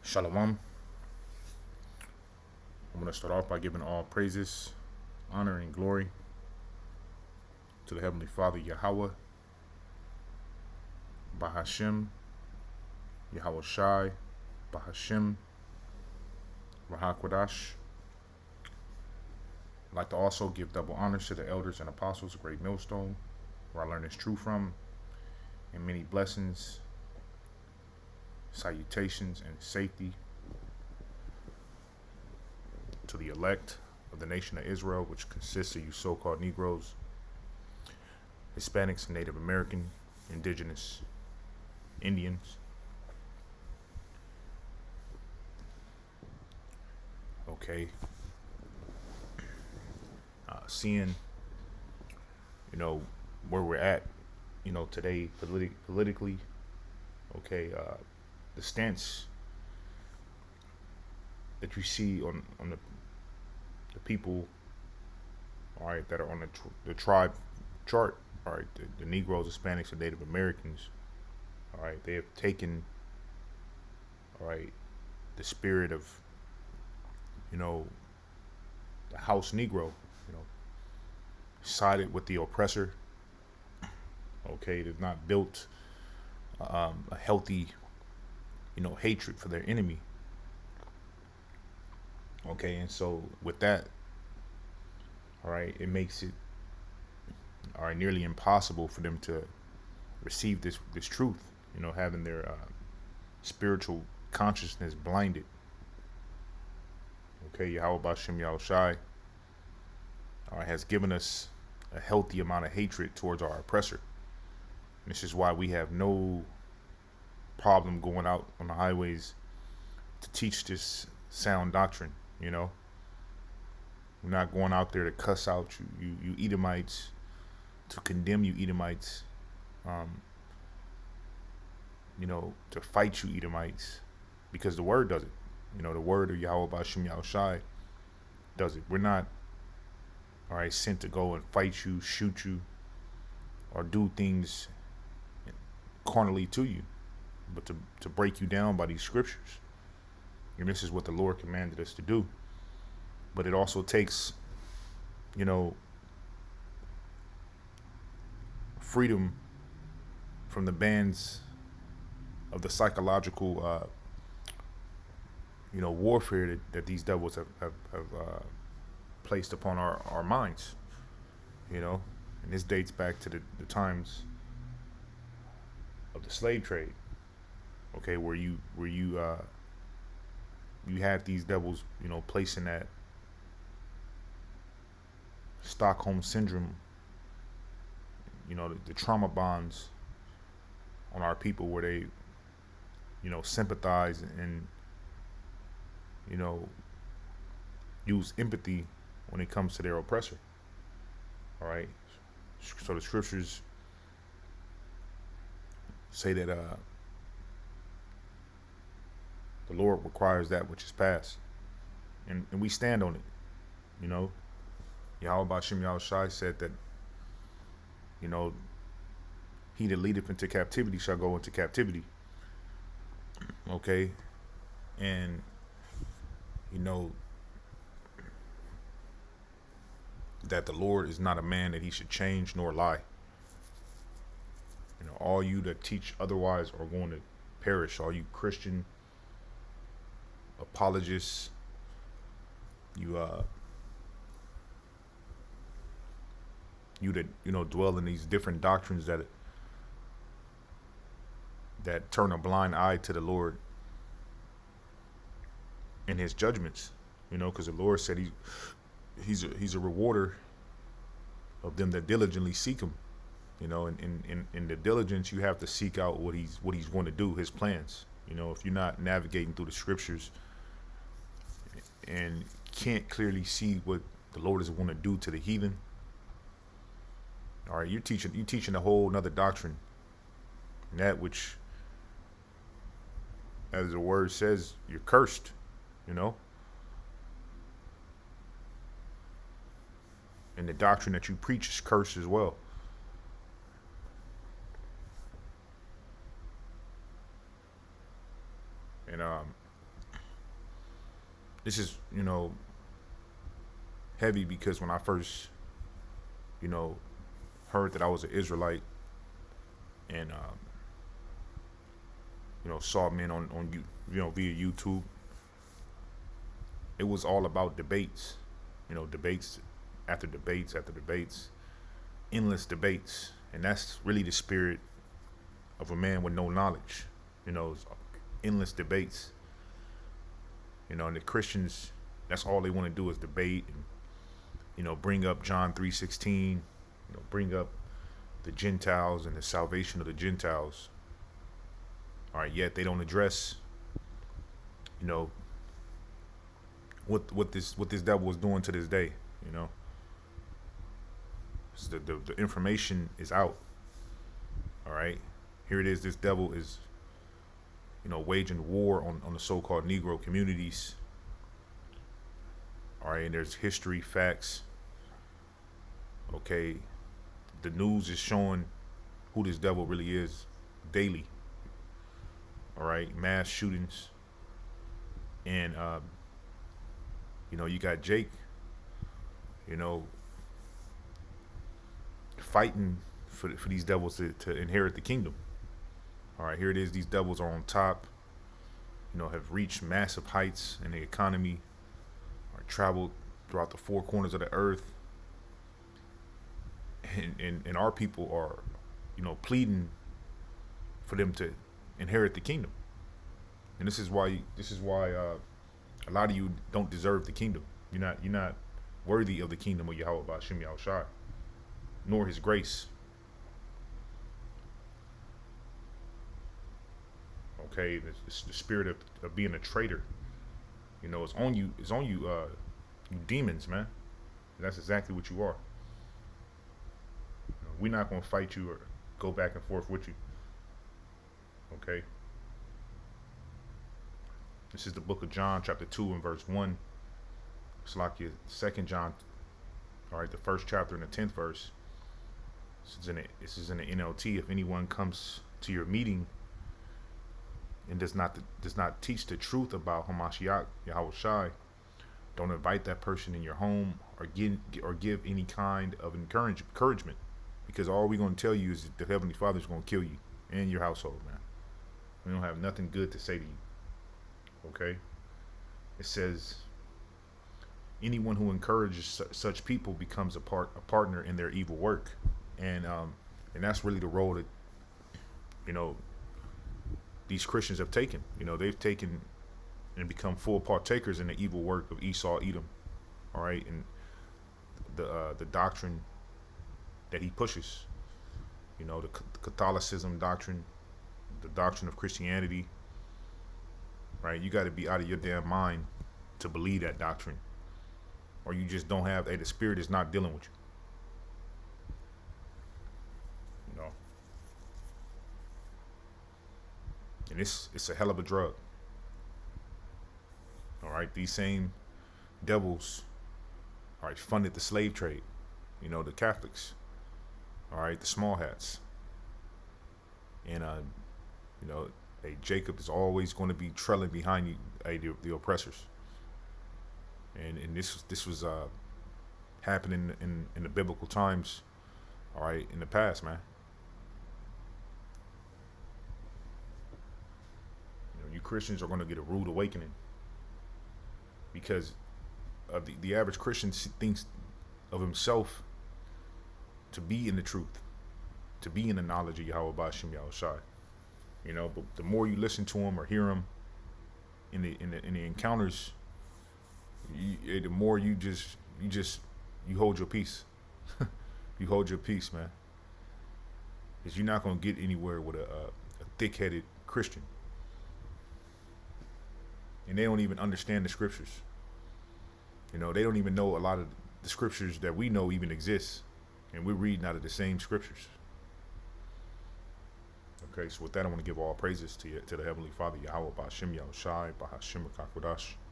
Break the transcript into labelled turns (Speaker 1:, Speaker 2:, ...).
Speaker 1: Shalom. I'm going to start off by giving all praises, honor, and glory to the Heavenly Father, Yahweh, Bahashem, Yahweh Shai, Bahashem, Rahakwadash. I'd like to also give double honors to the elders and apostles of Great Millstone, where I learn this truth from, and many blessings, salutations, and safety to the elect of the nation of Israel, which consists of you so-called Negroes, Hispanics, Native American, Indigenous, Indians. Okay. Seeing, where we're at, today politically, okay, the stance that you see on the people, all right, that are on the tribe chart, all right, the Negroes, Hispanics, and Native Americans, all right, they have taken, all right, the spirit of, the house Negro, sided with the oppressor. Okay, they've not built a healthy, hatred for their enemy. Okay, and so with that, all right, it makes it all right nearly impossible for them to receive this truth. Having their spiritual consciousness blinded. Okay, Yahweh Bashem Yahweh Shai has given us a healthy amount of hatred towards our oppressor. And this is why we have no problem going out on the highways to teach this sound doctrine. We're not going out there to cuss out you Edomites, to condemn you Edomites, to fight you Edomites, because the word does it. The word of Yahweh Bashem Yahweh Shai does it. We're not, all right, sent to go and fight you, shoot you, or do things carnally to you, but to break you down by these scriptures. And this is what the Lord commanded us to do. But it also takes, freedom from the bands of the psychological, warfare that these devils have placed upon our minds. And this dates back to the times of the slave trade. Okay, where you had these devils, placing that Stockholm syndrome, the trauma bonds on our people, where they, sympathize and, use empathy when it comes to their oppressor. All right. So the scriptures say that the Lord requires that which is past, and we stand on it. Yahweh Bashem Yahweh Shai said that, he that leadeth into captivity shall go into captivity. Okay, and that the Lord is not a man that he should change nor lie. All you that teach otherwise are going to perish. All you Christian apologists, you that dwell in these different doctrines that turn a blind eye to the Lord and his judgments. Because the Lord said he's a rewarder of them that diligently seek him. In the diligence, you have to seek out what he's going to do, his plans. If you're not navigating through the scriptures and can't clearly see what the Lord is going to do to the heathen, all right, you're teaching a whole nother doctrine, and that which, as the word says, you're cursed. And the doctrine that you preach is cursed as well. And This is, heavy because when I first, you know, heard that I was an Israelite and, saw men on via YouTube, it was all about debates, debates after debates after debates, endless debates. And that's really the spirit of a man with no knowledge, it's endless debates, and the Christians, that's all they want to do is debate and, bring up John 3:16, bring up the Gentiles and the salvation of the Gentiles. All right, yet they don't address, you know, what this devil is doing to this day. You know, so the information is out. All right, here it is. This devil is, waging war on the so-called Negro communities. All right, and there's history, facts. Okay, the news is showing who this devil really is daily. All right, mass shootings, and you got Jake, you know, fighting for these devils to inherit the kingdom. All right, here it is. These devils are on top. Have reached massive heights in the economy, or traveled throughout the four corners of the earth, and our people are, pleading for them to inherit the kingdom. And this is why a lot of you don't deserve the kingdom. You're not worthy of the kingdom of Yahweh Ba'Shem Yahushai, nor His grace. Okay, it's the spirit of being a traitor. It's on you. It's on you, you demons, man. That's exactly what you are. We're not gonna fight you or go back and forth with you. Okay. This is the book of John, chapter 2 and verse 1. It's like your 2nd John, all right, the 1st chapter and the 10th verse. This is in the NLT. If anyone comes to your meeting and does not teach the truth about Hamashiach, Yahweh Shai, don't invite that person in your home or give any kind of encouragement, because all we're going to tell you is that the Heavenly Father is going to kill you and your household, man. We don't have nothing good to say to you. Okay? It says, anyone who encourages such people becomes a partner in their evil work, and that's really the role that these Christians have taken. They've taken and become full partakers in the evil work of Esau, Edom. All right, and the doctrine that he pushes, the Catholicism doctrine, the doctrine of Christianity. Right, you got to be out of your damn mind to believe that doctrine, or you just don't have. The spirit is not dealing with you. And it's a hell of a drug. All right, these same devils, all right, funded the slave trade. The Catholics, all right, the small hats, and hey, Jacob is always going to be trailing behind you, the oppressors. And this was happening in the biblical times, all right, in the past, man. You Christians are going to get a rude awakening, because the average Christian thinks of himself to be in the truth, to be in the knowledge of Yahweh Ba'Shem Yahushai. But the more you listen to him or hear him in the encounters, the more you hold your peace. You hold your peace, man, because you're not gonna get anywhere with a thick-headed Christian, and they don't even understand the scriptures. They don't even know a lot of the scriptures that we know even exist, and we're reading out of the same scriptures. Okay, so with that, I want to give all praises to the Heavenly Father, Yahweh Ba'Shem Yahushai, Ba'Hashem Rakakwadash.